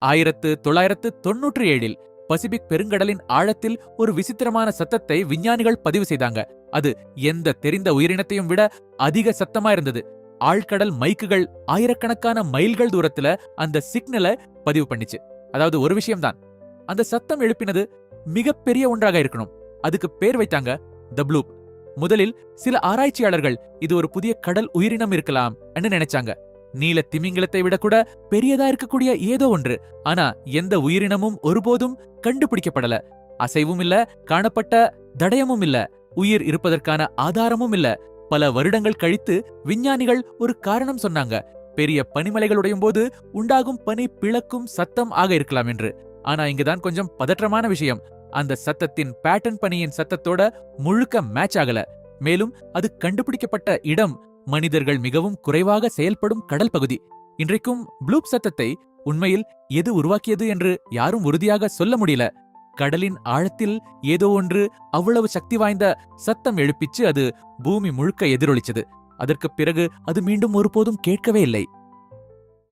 1997 Pacific பெருங்கடலின் ஆழத்தில் ஒரு விசித்திரமான சத்தத்தை விஞ்ஞானிகள் பதிவு செய்தாங்க. அது எந்த தெரிந்த உயிரினத்தையும் விட அதிக சத்தமா இருந்தது. ஆழ்கடல் மைக்குகள் ஆயிரக்கணக்கான மைல்கள் தூரத்துல அந்த சிக்னலை பதிவு பண்ணிச்சு. அதாவது ஒரு விஷயம்தான், அந்த சத்தம் எழுப்பினது மிகப்பெரிய ஒன்றாக இருக்கணும். அதுக்கு பேர் வைத்தாங்க த ப்ளூப். முதலில் சில ஆராய்ச்சியாளர்கள் இது ஒரு புதிய கடல் உயிரினம் இருக்கலாம் நினைச்சாங்க. நீல திமிங்கலத்தை விட கூட பெரியதா இருக்கக்கூடிய ஏதோ ஒன்று. ஆனா எந்த உயிரினமும் ஒருபோதும் கண்டுபிடிக்கப்படல. அசைவும் இல்ல, காணப்பட்ட தடயமும் இல்ல, உயிர் இருப்பதற்கான ஆதாரமும் இல்ல. பல வருடங்கள் கழித்து விஞ்ஞானிகள் ஒரு காரணம் சொன்னாங்க. பெரிய பனிமலைகள் உடையும் போது உண்டாகும் பனி பிளக்கும் சத்தம் ஆக இருக்கலாம் என்று. ஆனா இங்கதான் கொஞ்சம் பதற்றமான விஷயம். அந்த சத்தத்தின் பேட்டர்ன் பனியின் சத்தத்தோட முழுக்க மேட்ச் ஆகல. மேலும் அது கண்டுபிடிக்கப்பட்ட இடம் மனிதர்கள் மிகவும் குறைவாக செயல்படும் கடல் பகுதி. இன்றைக்கும் ப்ளூப் சத்தத்தை உண்மையில் எது உருவாக்கியது என்று யாரும் உறுதியாக சொல்ல முடியல. கடலின் ஆழத்தில் ஏதோ ஒன்று அவ்வளவு சக்தி வாய்ந்த சத்தம் எழுப்பிச்சு அது பூமி முழுக்க எதிரொலிச்சது. அதற்கு பிறகு அது மீண்டும் ஒருபோதும் கேட்கவே இல்லை.